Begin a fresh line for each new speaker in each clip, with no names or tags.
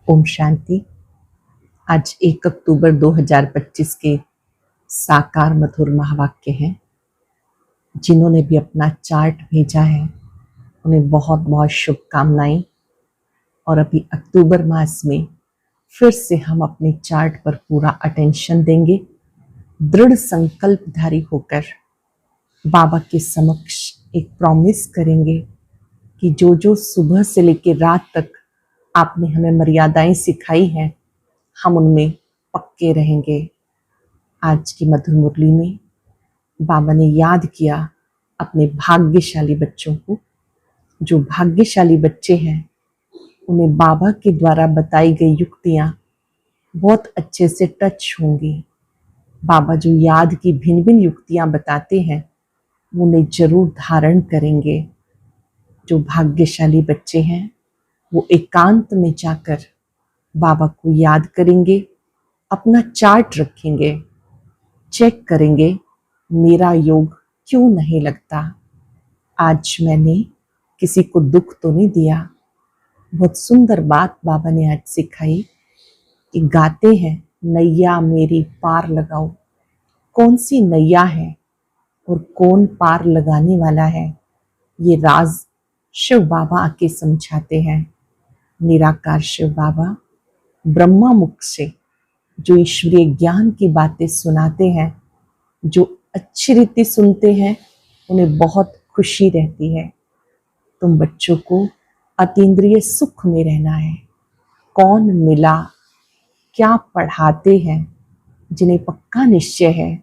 ओम शांति। आज 1 अक्टूबर 2025 के साकार मधुर महावाक्य हैं। जिन्होंने भी अपना चार्ट भेजा है उन्हें बहुत बहुत शुभकामनाएं। और अभी अक्टूबर मास में फिर से हम अपने चार्ट पर पूरा अटेंशन देंगे, दृढ़ संकल्पधारी होकर बाबा के समक्ष एक प्रॉमिस करेंगे कि जो जो सुबह से लेकर रात तक आपने हमें मर्यादाएं सिखाई हैं, हम उनमें पक्के रहेंगे। आज की मधुर मुरली में बाबा ने याद किया अपने भाग्यशाली बच्चों को। जो भाग्यशाली बच्चे हैं उन्हें बाबा के द्वारा बताई गई युक्तियां बहुत अच्छे से टच होंगी। बाबा जो याद की भिन्न भिन्न युक्तियां बताते हैं वो उन्हें जरूर धारण करेंगे। जो भाग्यशाली बच्चे हैं वो एकांत में जाकर बाबा को याद करेंगे, अपना चार्ट रखेंगे, चेक करेंगे मेरा योग क्यों नहीं लगता, आज मैंने किसी को दुख तो नहीं दिया। बहुत सुंदर बात बाबा ने आज सिखाई कि गाते हैं नैया मेरी पार लगाओ। कौन सी नैया है और कौन पार लगाने वाला है, ये राज शिव बाबा आके समझाते हैं। निराकार शिव बाबा ब्रह्मा मुख से जो ईश्वरीय ज्ञान की बातें सुनाते हैं, जो अच्छी रीति सुनते हैं उन्हें बहुत खुशी रहती है। तुम बच्चों को अतीन्द्रिय सुख में रहना है। कौन मिला, क्या पढ़ाते हैं, जिन्हें पक्का निश्चय है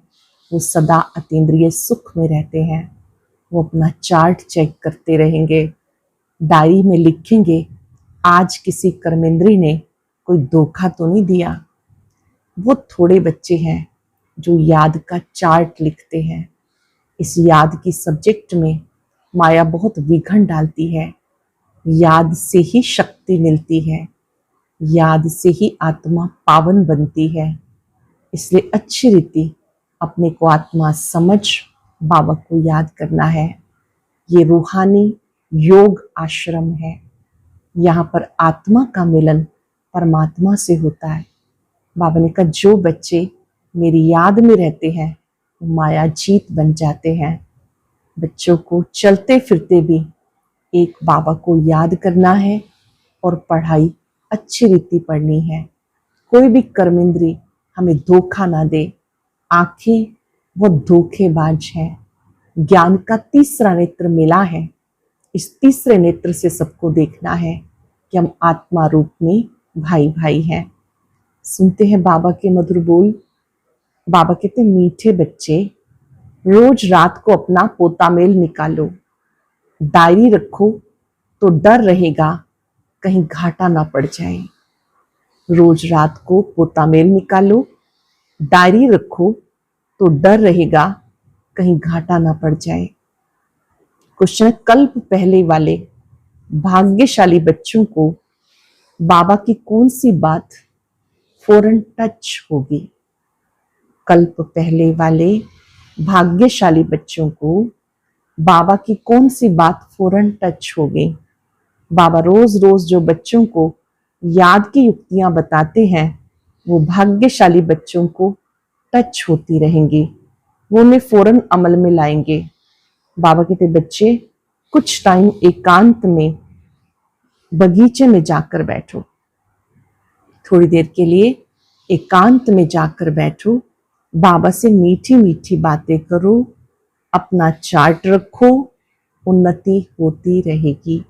वो सदा अतीन्द्रिय सुख में रहते हैं। वो अपना चार्ट चेक करते रहेंगे, डायरी में लिखेंगे आज किसी कर्मेंद्री ने कोई धोखा तो नहीं दिया। वो थोड़े बच्चे हैं जो याद का चार्ट लिखते हैं। इस याद की सब्जेक्ट में माया बहुत विघन डालती है। याद से ही शक्ति मिलती है, याद से ही आत्मा पावन बनती है। इसलिए अच्छी रीति अपने को आत्मा समझ बाबा को याद करना है। ये रूहानी योग आश्रम है। यहाँ पर आत्मा का मिलन परमात्मा से होता है। बाबा ने कहा जो बच्चे मेरी याद में रहते हैं वो माया जीत बन जाते हैं। बच्चों को चलते फिरते भी एक बाबा को याद करना है और पढ़ाई अच्छी रीति पढ़नी है। कोई भी कर्मेंद्री हमें धोखा ना दे। आंखें वो धोखेबाज है। ज्ञान का तीसरा नेत्र मिला है। इस तीसरे नेत्र से सबको देखना है कि हम आत्मा रूप में भाई भाई हैं। सुनते हैं बाबा के मधुर बोल। बाबा कहते हैं मीठे बच्चे रोज रात को अपना पोतामेल निकालो, डायरी रखो तो डर रहेगा कहीं घाटा ना पड़ जाए। रोज रात को पोतामेल निकालो, डायरी रखो तो डर रहेगा कहीं घाटा ना पड़ जाए। क्वेश्चन, कल्प पहले वाले भाग्यशाली बच्चों को बाबा की कौन सी बात फौरन टच होगी? कल्प पहले वाले भाग्यशाली बच्चों को बाबा की कौन सी बात फौरन टच होगी? बाबा रोज रोज जो बच्चों को याद की युक्तियां बताते हैं वो भाग्यशाली बच्चों को टच होती रहेंगी, वो उन्हें फौरन अमल में लाएंगे। बाबा कहते बच्चे कुछ टाइम एकांत में बगीचे में जाकर बैठो, थोड़ी देर के लिए एकांत में जाकर बैठो, बाबा से मीठी मीठी बातें करो, अपना चार्ट रखो, उन्नति होती रहेगी।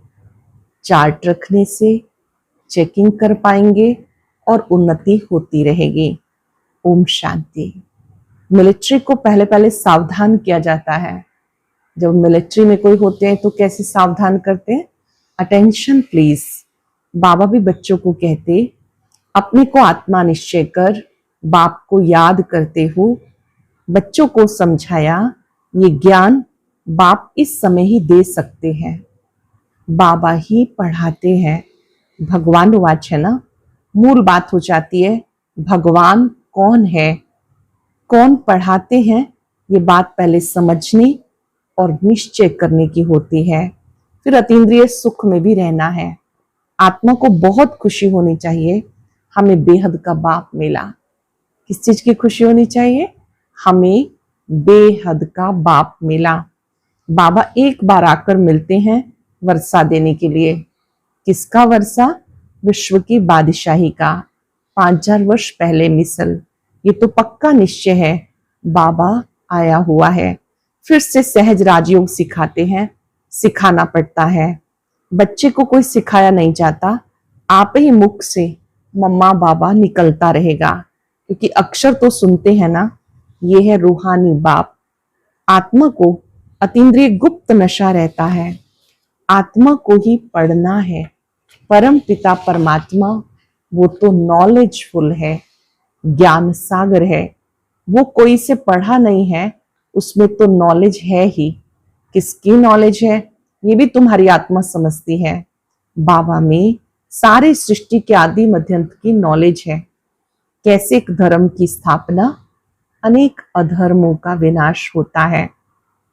चार्ट रखने से चेकिंग कर पाएंगे और उन्नति होती रहेगी। ओम शांति। मिलिट्री को पहले पहले सावधान किया जाता है। जब मिलिट्री में कोई होते हैं तो कैसे सावधान करते हैं? Attention please. बाबा भी बच्चों को कहते अपने को आत्मा निश्चय कर बाप को याद करते हो। बच्चों को समझाया ये ज्ञान बाप इस समय ही दे सकते हैं, बाबा ही पढ़ाते हैं। भगवान वाच है ना, मूल बात हो जाती है भगवान कौन है, कौन पढ़ाते हैं, ये बात पहले समझनी और निश्चय करने की होती है। फिर अतीन्द्रिय सुख में भी रहना है। आत्मा को बहुत खुशी होनी चाहिए, हमें बेहद का बाप मिला। किस चीज की खुशी होनी चाहिए? हमें बेहद का बाप मिला। बाबा एक बार आकर मिलते हैं वर्षा देने के लिए। किसका वर्षा? विश्व की बादशाही का। 5000 वर्ष पहले मिसल। ये तो पक्का निश्चय है, बाबा आया हुआ है। फिर से सहज राजयोग सिखाते हैं, सिखाना पड़ता है। बच्चे को कोई सिखाया नहीं जाता, आप ही मुख से मम्मा बाबा निकलता रहेगा, क्योंकि अक्षर तो सुनते हैं ना। ये है रूहानी बाप। आत्मा को अतीन्द्रिय गुप्त नशा रहता है, आत्मा को ही पढ़ना है। परम पिता परमात्मा वो तो नॉलेजफुल है, ज्ञान सागर है। वो कोई से पढ़ा नहीं है, उसमें तो नॉलेज है ही। किसकी नॉलेज है? ये भी तुम्हारी आत्मा समझती है। बाबा में सारी सृष्टि के आदि मध्यंत की नॉलेज है। कैसे एक धर्म की स्थापना, अनेक अधर्मों का विनाश होता है,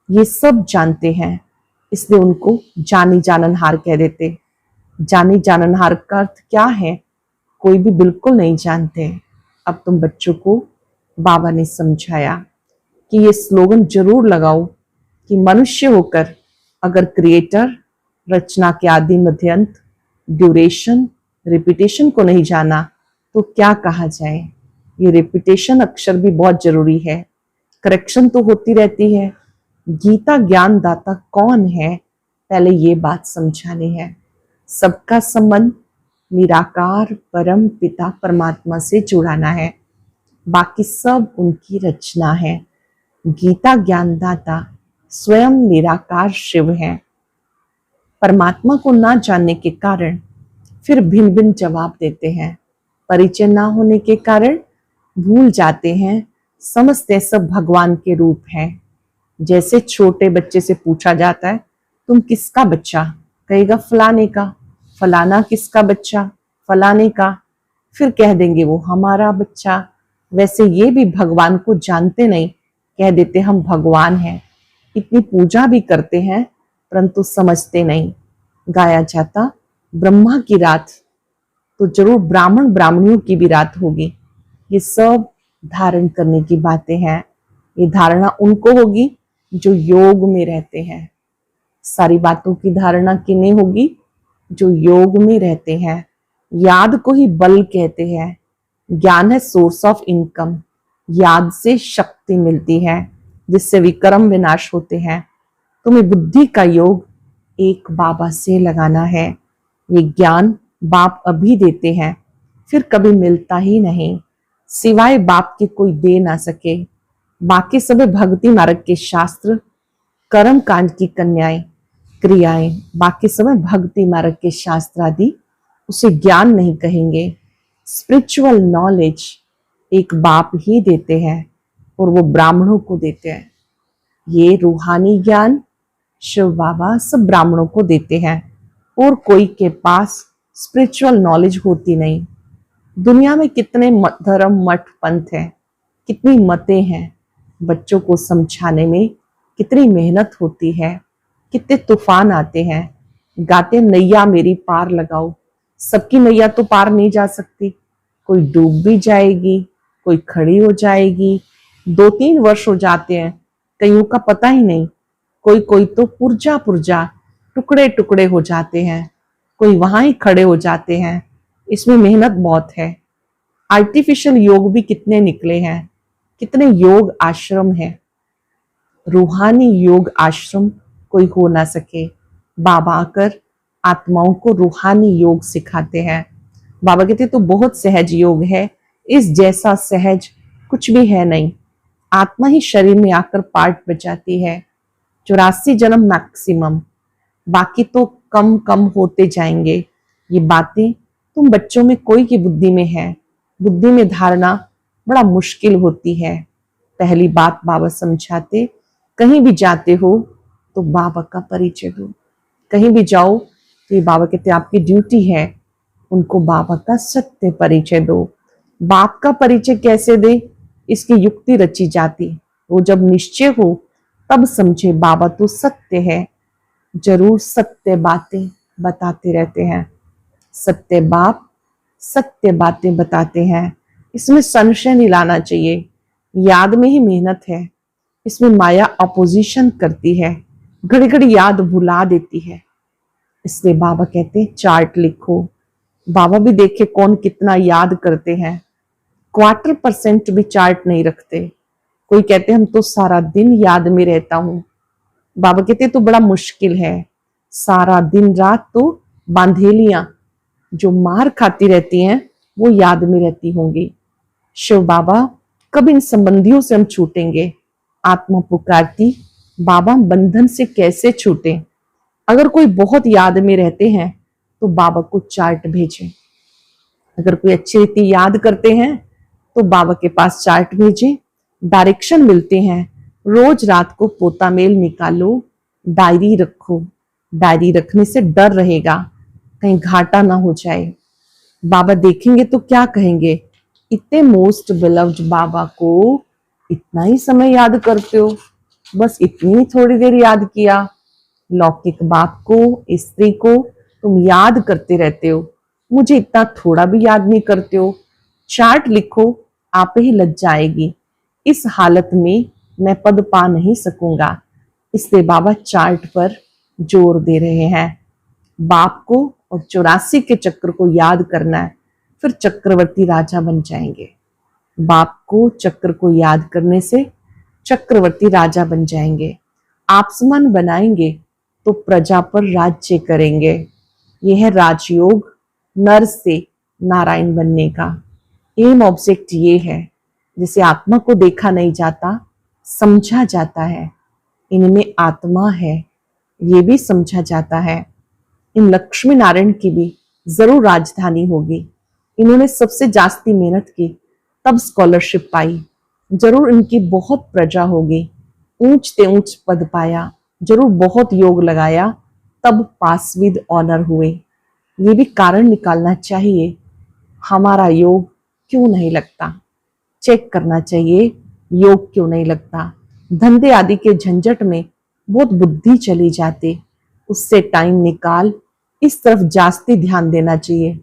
ये सब जानते हैं। इसलिए उनको जानी जाननहार कह देते। जानी जाननहार का अर्थ क्या है? कोई भी बिल्कुल नहीं जानते। अब तुम बच्चों को बाबा ने समझाया कि ये स्लोगन जरूर लगाओ कि मनुष्य होकर अगर क्रिएटर, रचना के आदि मध्यंत, ड्यूरेशन, रिपीटेशन को नहीं जाना तो क्या कहा जाए। ये रिपीटेशन अक्षर भी बहुत जरूरी है, करेक्शन तो होती रहती है। गीता ज्ञान दाता कौन है, पहले ये बात समझानी है। सबका संबंध निराकार परम पिता परमात्मा से जुड़ाना है, बाकी सब उनकी रचना है। गीता ज्ञानदाता स्वयं निराकार शिव है। परमात्मा को ना जानने के कारण फिर भिन्न भिन्न जवाब देते हैं। परिचय ना होने के कारण भूल जाते हैं, समझते सब भगवान के रूप हैं। जैसे छोटे बच्चे से पूछा जाता है तुम किसका बच्चा, कहेगा फलाने का। फलाना किसका बच्चा? फलाने का। फिर कह देंगे वो हमारा बच्चा। वैसे ये भी भगवान को जानते नहीं, कह देते हम भगवान हैं। इतनी पूजा भी करते हैं परंतु समझते नहीं। गाया जाता ब्रह्मा की रात, तो जरूर ब्राह्मण ब्राह्मणियों की भी रात होगी। ये सब धारण करने की बातें हैं। ये धारणा उनको होगी जो योग में रहते हैं। सारी बातों की धारणा किन्हें होगी? जो योग में रहते हैं। याद को ही बल कहते हैं। ज्ञान है सोर्स ऑफ इनकम। याद से शक्ति मिलती है, जिससे विक्रम विनाश होते हैं। तुम्हें बुद्धि का योग एक बाबा से लगाना है। ये ज्ञान बाप अभी देते हैं, फिर कभी मिलता ही नहीं, सिवाय बाप के कोई दे ना सके। बाकी सब भक्ति मार्ग के शास्त्र, कर्म कांड की कन्याएं, क्रियाएं, बाकी समय भक्ति मार्ग के शास्त्र आदि उसे ज्ञान नहीं कहेंगे। स्पिरिचुअल नॉलेज एक बाप ही देते हैं और वो ब्राह्मणों को देते हैं। ये रूहानी ज्ञान शिव बाबा सब ब्राह्मणों को देते हैं, और कोई के पास स्पिरिचुअल नॉलेज होती नहीं। दुनिया में कितने धर्म मठ पंथ हैं, कितनी मतें हैं। बच्चों को समझाने में कितनी मेहनत होती है, कितने तूफान आते हैं। गाते नैया मेरी पार लगाओ, सबकी नैया तो पार नहीं जा सकती। कोई डूब भी जाएगी, कोई खड़ी हो जाएगी। 2-3 वर्ष हो जाते हैं, कईयों का पता ही नहीं। कोई कोई तो पुर्जा पुर्जा टुकड़े टुकड़े हो जाते हैं, कोई वहां ही खड़े हो जाते हैं। इसमें मेहनत बहुत है। आर्टिफिशियल योग भी कितने निकले हैं, कितने योग आश्रम हैं। रूहानी योग आश्रम कोई हो ना सके। बाबा आकर आत्माओं को रूहानी योग सिखाते हैं। बाबा कहते तो बहुत सहज योग है, इस जैसा सहज कुछ भी है नहीं। आत्मा ही शरीर में आकर पार्ट बजाती है। 84 जन्म मैक्सिमम, बाकी तो कम कम होते जाएंगे। ये बातें तुम बच्चों में कोई की बुद्धि में है। बुद्धि में धारणा बड़ा मुश्किल होती है। पहली बात बाबा समझाते, कहीं भी जाते हो तो बाबा का परिचय दो। कहीं भी जाओ तो ये बाबा कहते आपकी ड्यूटी है, उनको बाबा का सत्य परिचय दो। बाप का परिचय कैसे दे, इसकी युक्ति रची जाती। वो जब निश्चय हो तब समझे बाबा तो सत्य है। जरूर सत्य बातें बताते रहते हैं। सत्य बाप सत्य बातें बताते हैं। इसमें संशय नहीं लाना चाहिए। याद में ही मेहनत है। इसमें माया अपोजिशन करती है, घड़ी घड़ी याद भुला देती है। इसलिए बाबा कहते हैं चार्ट लिखो। बाबा भी देखे कौन कितना याद करते हैं। 1/4% भी चार्ट नहीं रखते। कोई कहते हम तो सारा दिन याद में रहता हूं। बाबा कहते तो बड़ा मुश्किल है। सारा दिन रात तो बांधेलियां जो मार खाती रहती हैं वो याद में रहती होंगी। शिव बाबा कब इन संबंधियों से हम छूटेंगे? आत्मा पुकारती बाबा बंधन से कैसे छूटे? अगर कोई बहुत याद में रहते हैं तो बाबा को चार्ट भेजें। अगर कोई अच्छी रीति याद करते हैं तो बाबा के पास चार्ट भेजें। डायरेक्शन मिलते हैं। रोज रात को पोता मेल निकालो, डायरी रखो। डायरी रखने से डर रहेगा कहीं घाटा ना हो जाए। बाबा देखेंगे तो क्या कहेंगे, इतने मोस्ट बिलव्ड बाबा को इतना ही समय याद करते हो, बस इतनी थोड़ी देर याद किया। लौकिक बाप को, स्त्री को तुम याद करते रहते हो, मुझे इतना थोड़ा भी याद नहीं करते हो। चार्ट लिखो, आप ही लग जाएगी। इस हालत में मैं पद पा नहीं सकूंगा। इसलिए बाबा चार्ट पर जोर दे रहे हैं। बाप को और 84 के चक्र को याद करना है, फिर चक्रवर्ती राजा बन जाएंगे। बाप को चक्र को याद करने से चक्रवर्ती राजा बन जाएंगे। आपसमान बनाएंगे तो प्रजा पर राज्य करेंगे। यह है राजयोग, नर से नारायण बनने का एम ऑब्जेक्ट ये है। जिसे आत्मा को देखा नहीं जाता, समझा जाता है। इनमें आत्मा है, ये भी समझा जाता है। इन लक्ष्मी नारायण की भी जरूर राजधानी होगी। इन्होंने सबसे जास्ती मेहनत की, तब स्कॉलरशिप पाई। जरूर इनकी बहुत प्रजा होगी, ऊंच ते ऊंच पद पाया। जरूर बहुत योग लगाया, तब पास विद ऑनर हुए। ये भी कारण निकालना चाहिए, हमारा योग क्यों नहीं लगता। चेक करना चाहिए योग क्यों नहीं लगता। धंधे आदि के झंझट में बहुत बुद्धि चली जाती, उससे टाइम निकाल इस तरफ जास्ती ध्यान देना चाहिए।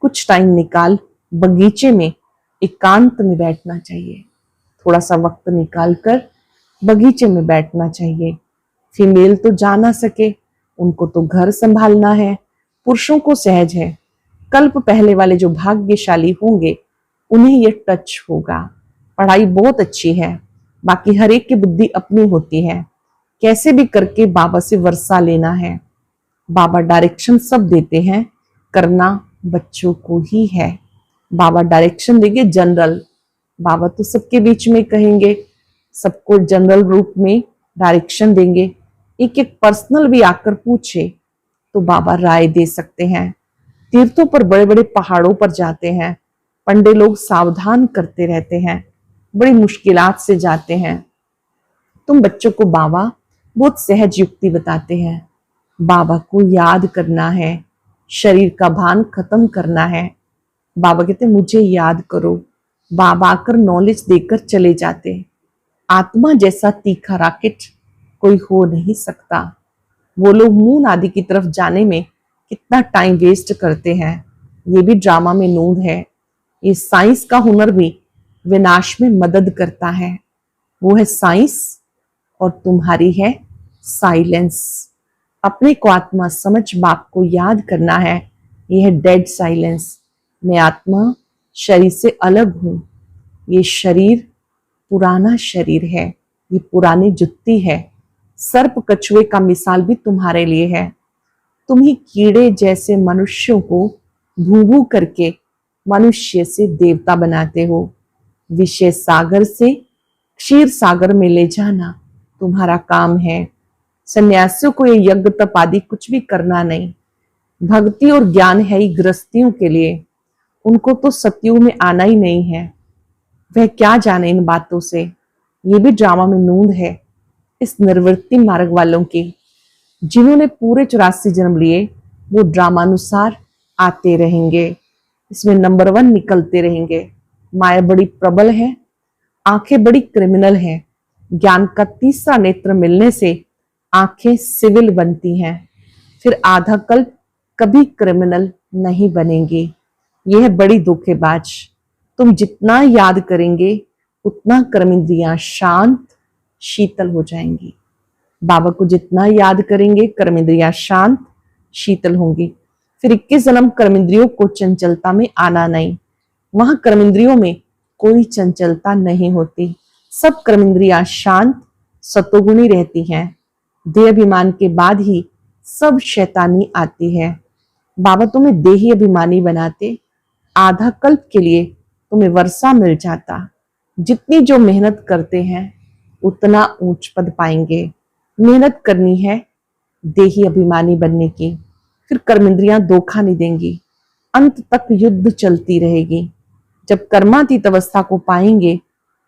कुछ टाइम निकाल बगीचे में एकांत में बैठना चाहिए। थोड़ा सा वक्त निकाल कर बगीचे में बैठना चाहिए। फीमेल तो जा ना सके, उनको तो घर संभालना है। पुरुषों को सहज है। कल्प पहले वाले जो भाग्यशाली होंगे उन्हें ये टच होगा। पढ़ाई बहुत अच्छी है, बाकी हर एक की बुद्धि अपनी होती है। कैसे भी करके बाबा से वर्षा लेना है। बाबा डायरेक्शन सब देते हैं, करना बच्चों को ही है। बाबा डायरेक्शन देंगे जनरल। बाबा तो सबके बीच में कहेंगे, सबको जनरल रूप में डायरेक्शन देंगे। एक एक पर्सनल भी आकर पूछे तो बाबा राय दे सकते हैं। तीर्थों पर, बड़े बड़े पहाड़ों पर जाते हैं, पंडे लोग सावधान करते रहते हैं, बड़ी मुश्किलात से जाते हैं। तुम बच्चों को बाबा बहुत सहज युक्ति बताते हैं। बाबा को याद करना है, शरीर का भान खत्म करना है। बाबा कहते मुझे याद करो। बाबा आकर नॉलेज देकर चले जाते। आत्मा जैसा तीखा रॉकेट कोई हो नहीं सकता। वो लोग मून आदि की तरफ जाने में कितना टाइम वेस्ट करते हैं, ये भी ड्रामा में नूंद है। ये साइंस का हुनर भी विनाश में मदद करता है। वो है साइंस और तुम्हारी है साइलेंस। अपने को आत्मा समझ बाप को याद करना है। यह है डेड साइलेंस। मैं आत्मा शरीर से अलग हूं। ये शरीर पुराना शरीर है, ये पुरानी जुत्ती है। सर्प कछुए का मिसाल भी तुम्हारे लिए है। तुम ही कीड़े जैसे मनुष्यों को भू भू करके मनुष्य से देवता बनाते हो। विषय सागर से क्षीर सागर में ले जाना तुम्हारा काम है। सन्यासियों को ये यज्ञ तप आदि कुछ भी करना नहीं। भक्ति और ज्ञान है ही गृहस्थियों के लिए। उनको तो सतयुग में आना ही नहीं है। वह क्या जाने इन बातों से। ये भी ड्रामा में नूंद है इस निर्वृत्ति मार्ग वालों की। जिन्होंने पूरे 84 जन्म लिए वो ड्रामानुसार आते रहेंगे, इसमें नंबर 1 निकलते रहेंगे। माया बड़ी प्रबल है, आंखें बड़ी क्रिमिनल हैं। ज्ञान का तीसरा नेत्र मिलने से आंखें सिविल बनती हैं। फिर आधा कल्प कभी क्रिमिनल नहीं बनेंगे। यह है बड़ी धोखेबाज। तुम जितना याद करेंगे उतना कर्मेंद्रियां शांत शीतल हो जाएंगी। बाबा को जितना याद करेंगे कर्मेंद्रियां शांत शीतल होंगी। फिर 21 जन्म कर्मेंद्रियों को चंचलता में आना नहीं। वहां कर्मेंद्रियों में कोई चंचलता नहीं होती। सब कर्मेंद्रियां शांत सतोगुणी रहती हैं। देह अभिमान के बाद ही सब शैतानी आती है। बाबा तुम्हें देही अभिमानी बनाते, आधा कल्प के लिए तुम्हें वर्षा मिल जाता। जितनी जो मेहनत करते हैं उतना ऊंच पद पाएंगे। मेहनत करनी है देही अभिमानी बनने की, फिर कर्मेंद्रियां धोखा नहीं देंगी। अंत तक युद्ध चलती रहेगी। जब कर्मातीत अवस्था को पाएंगे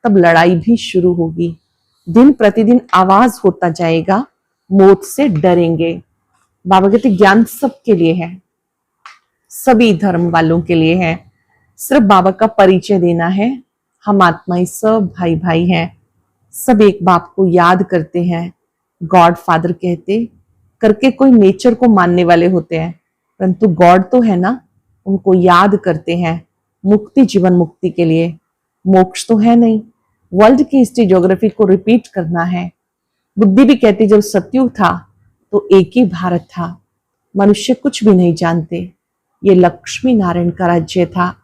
तब लड़ाई भी शुरू होगी। दिन प्रतिदिन आवाज होता जाएगा, मौत से डरेंगे। बाबा कहते ज्ञान सबके लिए है, सभी धर्म वालों के लिए है। सिर्फ बाबा का परिचय देना है। हम आत्माएं सब भाई भाई हैं। सब एक बाप को याद करते हैं। गॉड फादर कहते करके कोई नेचर को मानने वाले होते हैं, परंतु गॉड तो है ना, उनको याद करते हैं मुक्ति, जीवन मुक्ति के लिए। मोक्ष तो है नहीं, वर्ल्ड की हिस्ट्री ज्योग्राफी को रिपीट करना है। बुद्धि भी कहती जब सतयुग था तो एक ही भारत था, मनुष्य कुछ भी नहीं जानते। ये लक्ष्मी नारायण का राज्य था।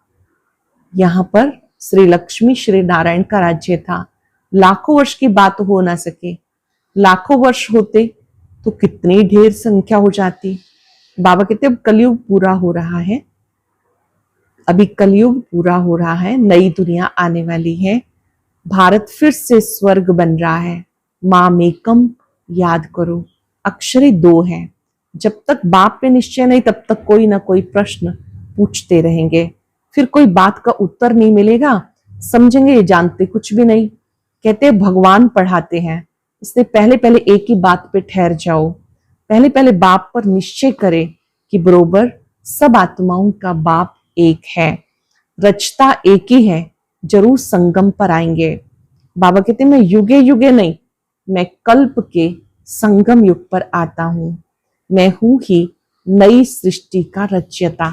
यहाँ पर श्री लक्ष्मी श्री नारायण का राज्य था। लाखों वर्ष की बात हो ना सके, लाखों वर्ष होते तो कितनी ढेर संख्या हो जाती। बाबा कहते अब कलयुग पूरा हो रहा है, अभी कलयुग पूरा हो रहा है, नई दुनिया आने वाली है। भारत फिर से स्वर्ग बन रहा है। माम एकम याद करो, अक्षरे 2 हैं। जब तक बाप पे निश्चय नहीं तब तक कोई ना कोई प्रश्न पूछते रहेंगे। फिर कोई बात का उत्तर नहीं मिलेगा, समझेंगे ये जानते कुछ भी नहीं। कहते हैं भगवान पढ़ाते हैं, इसलिए पहले पहले एक ही बात पे ठहर जाओ। पहले पहले बाप पर निश्चय करें कि बरोबर सब आत्माओं का बाप एक है, रचता एक ही है, जरूर संगम पर आएंगे। बाबा कहते मैं युगे युगे नहीं, मैं कल्प के संगम युग पर आता हूं। मैं हूं ही नई सृष्टि का रचयिता,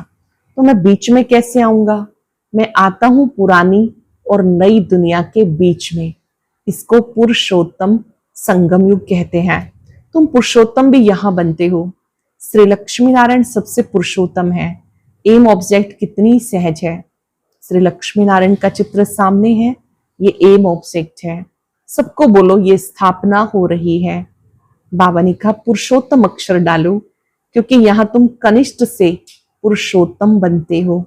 तो मैं बीच में कैसे आऊंगा? मैं आता हूं पुरानी और नई दुनिया के बीच में। इसको पुरुषोत्तम संगम युग कहते हैं। तुम पुरुषोत्तम भी यहां बनते हो। श्री लक्ष्मी नारायण सबसे पुरुषोत्तम है। एम ऑब्जेक्ट कितनी सहज है। श्री लक्ष्मी नारायण का चित्र सामने है, ये एम ऑब्जेक्ट है। सबको बोलो ये स्थापना हो रही है। बाबा ने कहा पुरुषोत्तम अक्षर डालो, क्योंकि यहां तुम कनिष्ठ से पुरुषोत्तम बनते हो।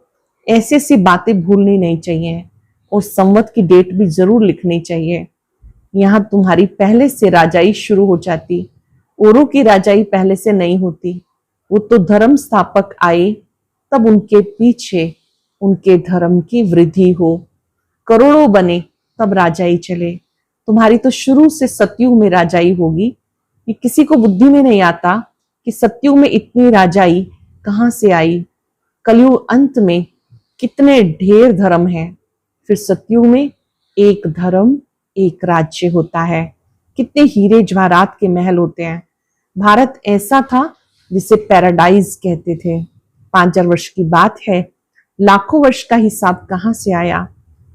ऐसी ऐसी बातें भूलनी नहीं चाहिए और संवत की डेट भी जरूर लिखनी चाहिए। यहाँ तुम्हारी पहले से राजाई शुरू हो जाती, औरों की राजाई पहले से नहीं होती। वो तो धर्म स्थापक आए तब उनके पीछे उनके धर्म की वृद्धि हो, करोड़ों बने तब राजाई चले। तुम्हारी तो शुरू से सतयुग में राजाई होगी। ये किसी को बुद्धि में नहीं आता कि सतयुग में इतनी राजाई कहाँ से आई। कलयुग अंत में कितने ढेर धर्म हैं, फिर सतयुग में एक धर्म एक राज्य होता है। कितने हीरे जवाहरात के महल होते हैं। भारत ऐसा था जिसे पैराडाइज कहते थे। 5000 वर्ष की बात है, लाखों वर्ष का हिसाब कहाँ से आया।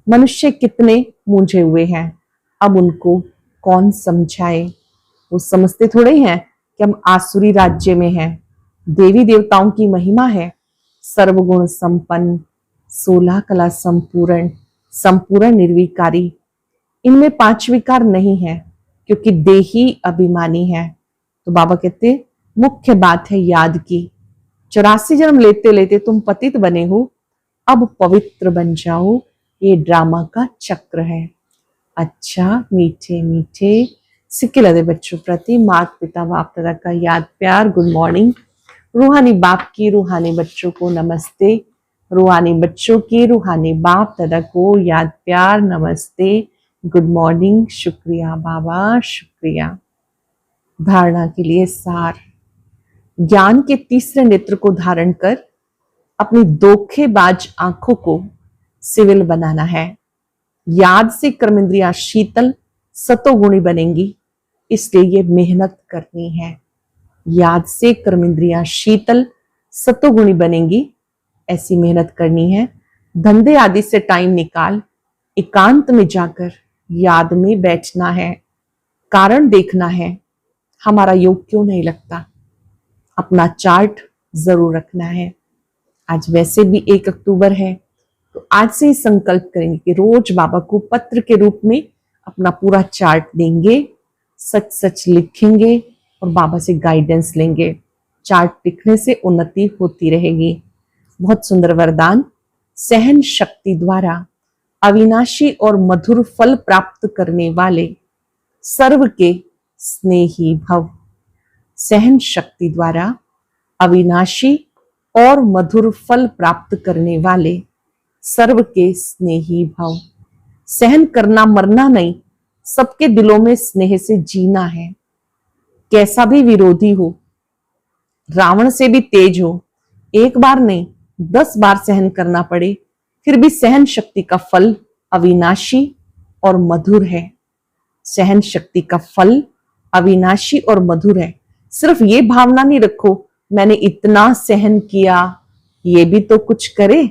मनुष्य कितने मूंझे हुए हैं, अब उनको कौन समझाए। वो समझते थोड़े हैं कि हम आसुरी राज्य में हैं। देवी देवताओं की महिमा है, सर्वगुण संपन्न, 16 कला संपूर्ण, संपूर्ण निर्विकारी। इनमें 5 विकार नहीं है, क्योंकि देही अभिमानी है। तो बाबा कहते मुख्य बात है याद की। 84 जन्म लेते लेते तुम पतित बने हो, अब पवित्र बन जाओ। ये ड्रामा का चक्र है। अच्छा मीठे मीठे सिक्के लदे बच्चों प्रति माता पिता बाप दादा का याद प्यार गुड मॉर्निंग। रूहानी बाप की रूहानी बच्चों को नमस्ते। रूहानी बच्चों की रूहानी बाप दादा को याद प्यार नमस्ते, गुड मॉर्निंग। शुक्रिया बाबा, शुक्रिया। धारणा के लिए सार। ज्ञान के तीसरे नेत्र को धारण कर अपनी धोखेबाज आंखों को सिविल बनाना है। याद से कर्मेंद्रियां शीतल सतोगुणी बनेंगी, इसलिए ये मेहनत करनी है। याद से कर्मेंद्रियां शीतल सतोगुणी बनेंगी, ऐसी मेहनत करनी है, धंधे आदि से टाइम निकाल एकांत में जाकर याद में बैठना है, कारण देखना है हमारा योग क्यों नहीं लगता, अपना चार्ट जरूर रखना है। आज वैसे भी 1 अक्टूबर है, तो आज से ही संकल्प करेंगे कि रोज बाबा को पत्र के रूप में अपना पूरा चार्ट देंगे, सच सच लिखेंगे और बाबा से गाइडेंस लेंगे। चार्ट लिखने से उन्नति होती रहेगी। बहुत सुंदर वरदान। सहन शक्ति द्वारा अविनाशी और मधुर फल प्राप्त करने वाले सर्व के स्नेही भव। सहन शक्ति द्वारा अविनाशी और मधुर फल प्राप्त करने वाले सर्व के स्नेही भव। सहन करना मरना नहीं, सबके दिलों में स्नेह से जीना है। कैसा भी विरोधी हो, रावण से भी तेज हो, एक बार नहीं 10 बार सहन करना पड़े, फिर भी सहन शक्ति का फल अविनाशी और मधुर है। सहन शक्ति का फल अविनाशी और मधुर है। सिर्फ ये भावना नहीं रखो मैंने इतना सहन किया, ये भी तो कुछ करे,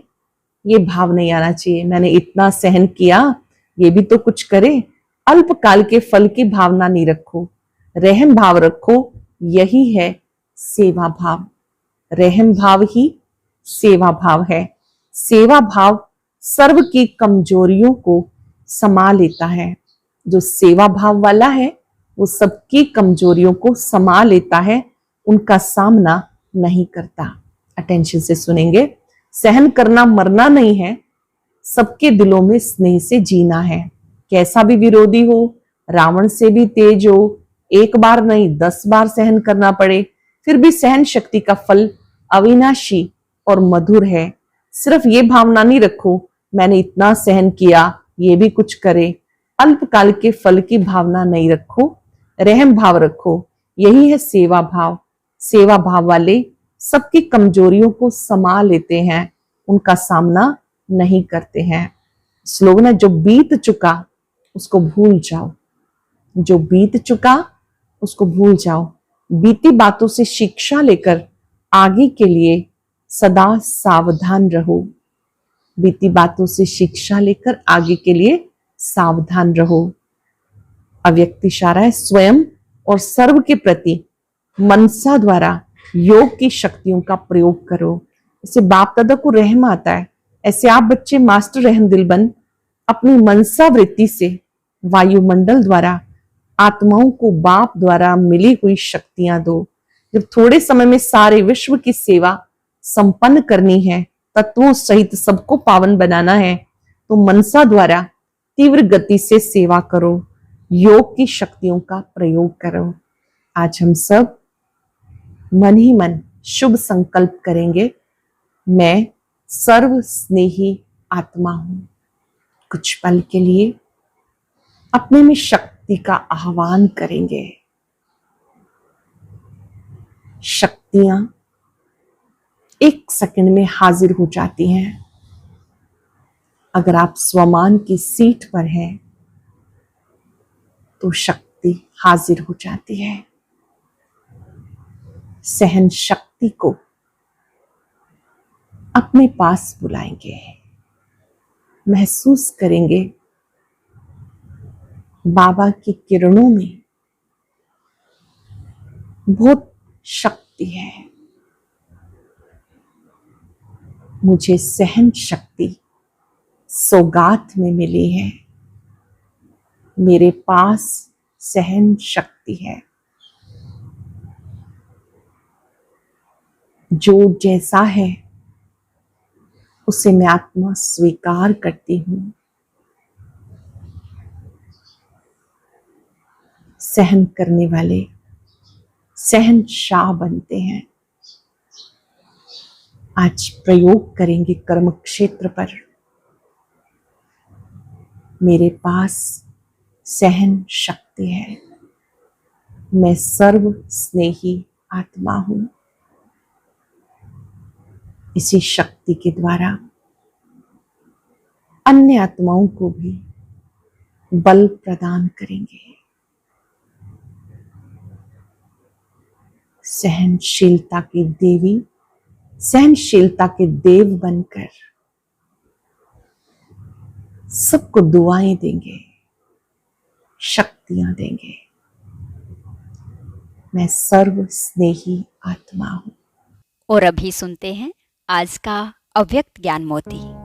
ये भाव नहीं आना चाहिए। मैंने इतना सहन किया, ये भी तो कुछ करे। अल्पकाल के फल की भावना नहीं रखो, रहम भाव रखो। यही है सेवा भाव। रहम भाव ही सेवा भाव है। सेवा भाव सर्व की कमजोरियों को समा लेता है। जो सेवा भाव वाला है वो सबकी कमजोरियों को समा लेता है, उनका सामना नहीं करता। अटेंशन से सुनेंगे। सहन करना मरना नहीं है, सबके दिलों में स्नेह से जीना है। कैसा भी विरोधी हो, रावण से भी तेज हो, एक बार नहीं 10 बार सहन करना पड़े, फिर भी सहन शक्ति का फल अविनाशी और मधुर है। सिर्फ ये भावना नहीं रखो मैंने इतना सहन किया, ये भी कुछ करे। अल्पकाल के फल की भावना नहीं रखो, रहम भाव रखो। यही है सेवा भाव। सेवा भाव वाले सबकी कमजोरियों को समा लेते हैं, उनका सामना नहीं करते हैं। स्लोगन है, जो बीत चुका उसको भूल जाओ। जो बीत चुका उसको भूल जाओ। बीती बातों से शिक्षा लेकर आगे के लिए सदा सावधान रहो। बीती बातों से शिक्षा लेकर आगे के लिए सावधान रहो। अव्यक्त इशारा है, स्वयं और सर्व के प्रति मनसा द्वारा योग की शक्तियों का प्रयोग करो। इससे बाप दादा को रहम आता है। ऐसे आप बच्चे मास्टर रहम दिल बन अपनी मनसा वृत्ति से वायुमंडल द्वारा आत्माओं को बाप द्वारा मिली हुई शक्तियां दो। जब थोड़े समय में सारे विश्व की सेवा संपन्न करनी है, तत्वों सहित सबको पावन बनाना है, तो मनसा द्वारा तीव्र गति से सेवा करो, योग की शक्तियों का प्रयोग करो। आज हम सब मन ही मन शुभ संकल्प करेंगे, मैं सर्व स्नेही आत्मा हूं। कुछ पल के लिए अपने में शक्ति का आह्वान करेंगे। शक्तियां 1 सेकंड में हाजिर हो जाती हैं। अगर आप स्वमान की सीट पर हैं तो शक्ति हाजिर हो जाती है। सहन शक्ति को अपने पास बुलाएंगे, महसूस करेंगे बाबा की किरणों में बहुत शक्ति है। मुझे सहन शक्ति सौगात में मिली है। मेरे पास सहन शक्ति है। जो जैसा है उसे मैं आत्मा स्वीकार करती हूं। सहन करने वाले सहनशाह बनते हैं। आज प्रयोग करेंगे कर्म क्षेत्र पर। मेरे पास सहन शक्ति है। मैं सर्व स्नेही आत्मा हूं। इसी शक्ति के द्वारा अन्य आत्माओं को भी बल प्रदान करेंगे। सहनशीलता की देवी सहनशीलता के देव बनकर सबको दुआएं देंगे, शक्तियां देंगे। मैं सर्व स्नेही आत्मा हूं।
और अभी सुनते हैं आज का अव्यक्त ज्ञान मोती।